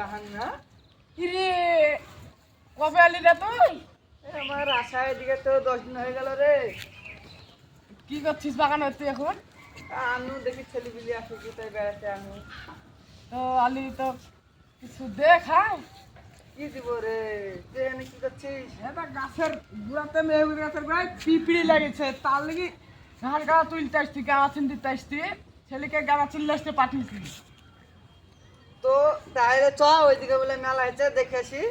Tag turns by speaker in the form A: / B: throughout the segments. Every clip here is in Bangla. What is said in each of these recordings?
A: রাহান না
B: কিরে কবে আলি রে তুই?
A: আমার আশা এদিকে তো 10 দিন হয়ে গেল রে।
B: কি করছিস বাগানে তুই এখন?
A: আনু দেখি ছেলেপিলি আসে কি তাই বেড়াতে আনু।
B: তো আলি তো কিছু দে খাই।
A: কি দিব রে? তুই এখানে কি করছিস?
B: এটা গাছের গুড়াতে মেয়ে গাছের গোড়ায় পিঁপড়ি লেগেছে, তার লাগি ধান গাড়া তুলতে আসছি, গাড়া চিনতে আসছি, ছেলেকে গাড়া চিনলে আসতে পাঠিয়েছি।
A: তো তাহলে চ ওইদিকে বলে মেলা হয়েছে দেখে আসি।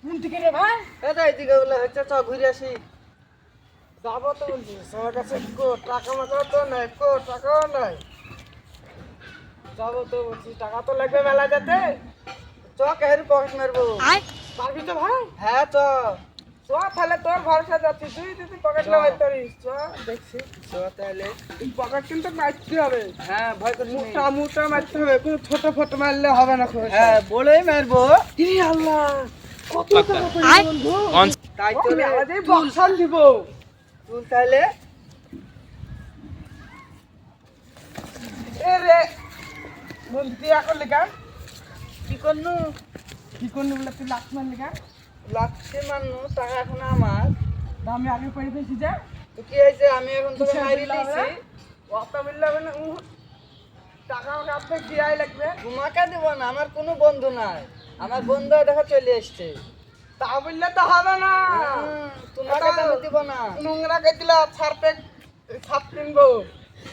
B: কোন থেকে রে ভাই?
A: এটা এইদিকে বলে হচ্ছে চ ঘুরে আসি।
B: যাবো তো বলছিস, আমার কাছে টাকা মাকা তো নাই, টাকাও নাই। যাবো তো বলছি, টাকা তো লাগবে মেলা যেতে।
A: চ কেহের পকেট মারবো।
B: পারবি তো ভাই?
A: হ্যাঁ চ
B: চ তাহলে তোর ভরসা যাচ্ছি, তুই যদি পকেট না মারতে পারিস চ দেখছি।
A: চ তাহলে।
B: পকেট কিন্তু মারতে হবে,
A: হ্যাঁ ভয় করিস নি।
B: মুখটা মুখটা মারতে হবে, কোনো ছোট ফটো মারলে হবে না।
A: হ্যাঁ বলেই মারবো।
B: কি আল্লাহ, কত টাকা পেলি বন্ধু?
A: তাই তো রে।
B: মেলাতেই বক্সান দিব।
A: তুই তাহলে
B: এ রে বন্ধু, তুই এখন লেখা
A: কি করনু?
B: কি করলি বলে তুই লাখ মান লেখা?
A: লাগছে মানু টাকা এখন আমার।
B: আমি আগে করে পেয়েছি যে
A: তো কি হয়েছে? আমি এখন তোকে
B: কিসের
A: মারি
B: বিল হবে?
A: দিয়েছি।
B: অত বিল হবে না, টাকা আমাকে আপনি দিয়াই লাগবে।
A: তোমাকে দিব না, আমার কোনো বন্ধু নাই। আমার বন্ধু দেখো চলে এসছে।
B: তা বললে তো হবে না,
A: তোমাকে তো আমি দিব না।
B: নোংরা কে দিলে ছাড়পে ছাপ কিনবো।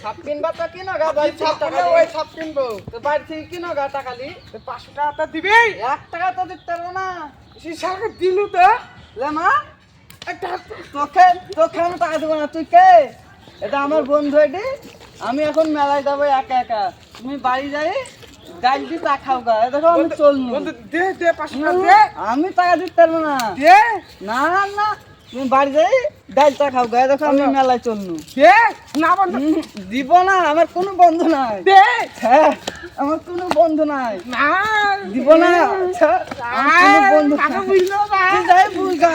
A: ছাপ কিনবা তো কিনো গা ভাই,
B: ছাপ
A: টাকা
B: কিনলে ওই ছাপ কিনবো।
A: তো বাড়ি থেকে কিনো গা টাকালি।
B: 500 টাকা তো দিবি।
A: 1 টাকা তো দিতে পারবো না।
B: শিশাকে দিলু তো
A: লে মা,
B: একটা
A: তোকে তোকে আমি টাকা দেবো না। তুই কে? এটা আমার বন্ধু এটি। আমি এখন মেলায় যাবো একা একা। তুমি বাড়ি যাই ডাল দি চা খাও গা। এ দেখো আমি চলনু।
B: বন্ধু দে দে 500 টাকা দে
A: আমি টাকা দিতে পারবো না।
B: দে
A: না না, তুমি বাড়ি যাই ডাল চা খাও গা। এ দেখো আমি মেলায় চলনু।
B: দে না বন্ধু
A: দিব না, আমার কোনো বন্ধু নাই।
B: দে
A: হ্যাঁ, আমার কোনো বন্ধু নাই।
B: না
A: দিব না। আচ্ছা, আমার কোনো বন্ধু
B: টাকা
A: নাই।
B: বুঝলো না।
A: তুই যাই বুঝ গা।